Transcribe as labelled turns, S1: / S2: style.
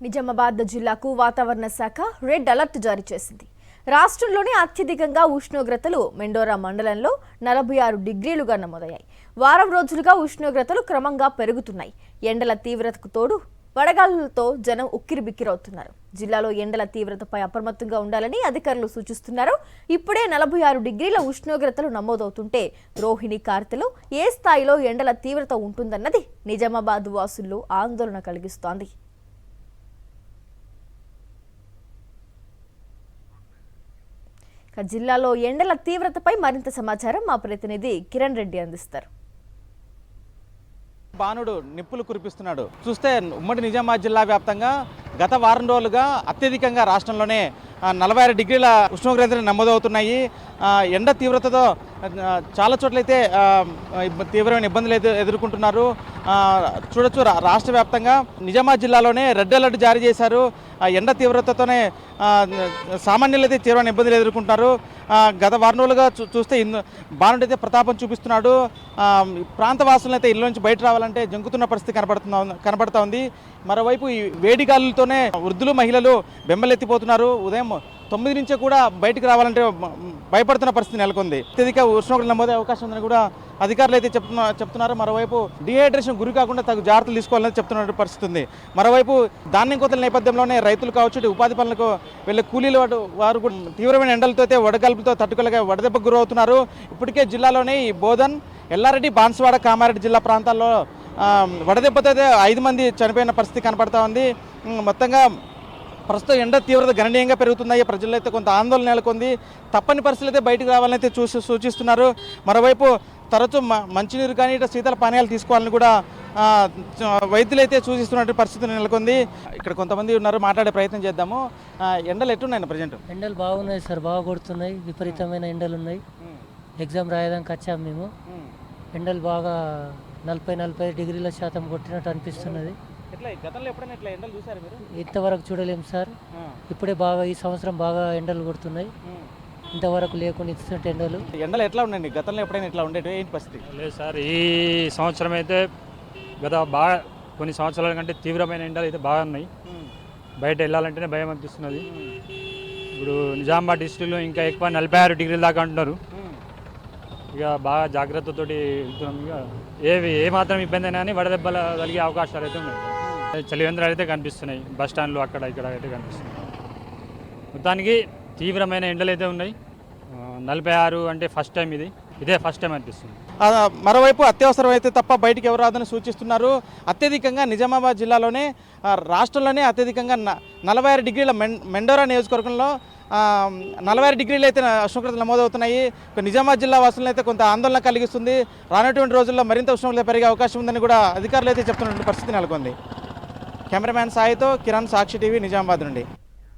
S1: నిజామాబాద్ జిల్లాకు వాతావరణ శాఖ రెడ్ అలర్ట్ జారీ చేసింది. రాష్ట్రంలోని అత్యధికంగా ఉష్ణోగ్రతలు మెండోరా మండలంలో 46 డిగ్రీలుగా నమోదయ్యాయి. వారం రోజులుగా ఉష్ణోగ్రతలు క్రమంగా పెరుగుతున్నాయి. ఎండల తీవ్రతకు తోడు వడగాలులతో జనం ఉక్కిరిబిక్కిరవుతున్నారు. జిల్లాలో ఎండల తీవ్రతపై అప్రమత్తంగా ఉండాలని అధికారులు సూచిస్తున్నారు. ఇప్పుడే 46 డిగ్రీల ఉష్ణోగ్రతలు నమోదవుతుంటే రోహిణి కార్తెలో ఏ స్థాయిలో ఎండల తీవ్రత ఉంటుందన్నది నిజామాబాద్ వాసుల్లో ఆందోళన కలిగిస్తోంది. జిల్లాలో ఎండల తీవ్రతపై మరింత సమాచారం మా ప్రతినిధి కిరణ్ రెడ్డి అందిస్తారు.
S2: బాణుడు నిప్పులు కురిపిస్తున్నాడు. చూస్తే ఉమ్మడి నిజామాబాద్ జిల్లా వ్యాప్తంగా గత వారం రోజులుగా అత్యధికంగా రాష్ట్రంలోనే 46 డిగ్రీల ఉష్ణోగ్రతలు నమోదవుతున్నాయి. ఎండ తీవ్రతతో చాలా చోట్లయితే తీవ్రమైన ఇబ్బందులు ఎదుర్కొంటున్నారు. చూడొచ్చు రాష్ట్ర వ్యాప్తంగా నిజామాబాద్ జిల్లాలోనే రెడ్ అలర్ట్ జారీ చేశారు. ఎండ తీవ్రతతోనే సామాన్యులు అయితే తీవ్రమైన ఇబ్బందులు ఎదుర్కొంటున్నారు. గత వారం రోజులుగా చూస్తే బాణుడు అయితే ప్రతాపం చూపిస్తున్నాడు. ప్రాంతవాసులను అయితే ఇళ్ళ నుంచి బయట రావాలంటే జంకుతున్న పరిస్థితి కనబడుతూ ఉంది. మరోవైపు ఈ వేడి గాలులతోనే వృద్ధులు మహిళలు బెంబలెత్తిపోతున్నారు. ఉదయం 9 నుంచే కూడా బయటకు రావాలంటే భయపడుతున్న పరిస్థితి నెలకొంది. అత్యధిక ఉష్ణోగ్రతలు నమోదే అవకాశం ఉందని కూడా అధికారులు అయితే చెప్తున్నారు. మరోవైపు డిహైడ్రేషన్ గురి కాకుండా తగు జాగ్రత్తలు తీసుకోవాలని చెప్తున్న పరిస్థితి ఉంది. మరోవైపు ధాన్యం కోతల నేపథ్యంలోనే రైతులు కావచ్చు, ఉపాధి పనులకు వెళ్ళే కూలీలు వారు కూడా తీవ్రమైన ఎండలతో అయితే వడగల్పులతో తట్టుకోలేక వడదెబ్బకు గురవుతున్నారు. ఇప్పటికే జిల్లాలోనే ఈ బోధన్, ఎల్లారెడ్డి, బాన్సువాడ, కామారెడ్డి జిల్లా ప్రాంతాల్లో వడదెబ్బతో అయితే 5 మంది చనిపోయిన పరిస్థితి కనపడతా ఉంది. మొత్తంగా ప్రస్తుతం ఎండ తీవ్రత గణనీయంగా పెరుగుతున్నాయి. ప్రజల్లో అయితే కొంత ఆందోళన నెలకొంది. తప్పని పరిస్థితులు అయితే బయటకు రావాలని అయితే సూచిస్తున్నారు. మరోవైపు తరచూ మంచినీరు కానీ ఇట్లా శీతల పానీయాలు తీసుకోవాలని కూడా వైద్యులు అయితే సూచిస్తున్న పరిస్థితి నెలకొంది. ఇక్కడ కొంతమంది ఉన్నారు, మాట్లాడే ప్రయత్నం చేద్దాము. ఎండలు ఎట్టున్నాయి ప్రజెంట్?
S3: ఎండలు బాగున్నాయి సార్, బాగా కొడుతున్నాయి. విపరీతమైన ఎండలు ఉన్నాయి. ఎగ్జామ్ రాయడానికి వచ్చాము మేము. ఎండలు బాగా 40-45 డిగ్రీల శాతం కొట్టినట్టు అనిపిస్తున్నది. ఇంతవరకు చూడలేము సార్. ఇప్పుడే బాగా ఈ సంవత్సరం బాగా ఎండలు కొడుతున్నాయి. ఇంతవరకు లేకుండా ఇస్తున్నట్టు ఎండలు
S2: ఎట్లా ఉండండి? గతంలో ఎప్పుడైనా ఇట్లా ఉండేది ఏంటి పరిస్థితి?
S4: లేదు సార్, ఈ సంవత్సరం అయితే బాగా కొన్ని సంవత్సరాల కంటే తీవ్రమైన ఎండలు అయితే బాగా ఉన్నాయి. బయట వెళ్ళాలంటేనే భయం అనిపిస్తున్నది. ఇప్పుడు నిజామాబాద్ డిస్ట్రిక్ట్లో ఇంకా ఎక్కువ 46 డిగ్రీల దాకా అంటున్నారు. ఇక బాగా జాగ్రత్తతోటి వెళ్తున్నాం. ఇక ఏ మాత్రం ఇబ్బంది అయినా కానీ వడదెబ్బలు కలిగే అవకాశాలు అయితే ఉన్నాయి. చలివేంద్రాలు అయితే కనిపిస్తున్నాయి, బస్ స్టాండ్లు అక్కడ ఇక్కడ అయితే కనిపిస్తున్నాయి. మొత్తానికి తీవ్రమైన ఎండలు అయితే ఉన్నాయి. 46 అంటే ఫస్ట్ టైం, ఇదే ఫస్ట్ టైం అనిపిస్తుంది.
S2: మరోవైపు అత్యవసరం అయితే తప్ప బయటికి ఎవరు రాదని సూచిస్తున్నారు. అత్యధికంగా నిజామాబాద్ జిల్లాలోనే రాష్ట్రంలోనే అత్యధికంగా 46 డిగ్రీల మెండోరా నియోజకవర్గంలో 46 డిగ్రీలు అయితే ఉష్ణోగ్రతలు నమోదవుతున్నాయి. నిజామాబాద్ జిల్లా వాసులను అయితే కొంత ఆందోళన కలిగిస్తుంది. రానటువంటి రోజుల్లో మరింత ఉష్ణోగ్రత పెరిగే అవకాశం ఉందని కూడా అధికారులు అయితే చెప్తున్నటువంటి పరిస్థితి నెలకొంది. కెమెరామ్యాన్ సాయితో కిరణ్, సాక్షి టీవీ, నిజామాబాద్ నుండి.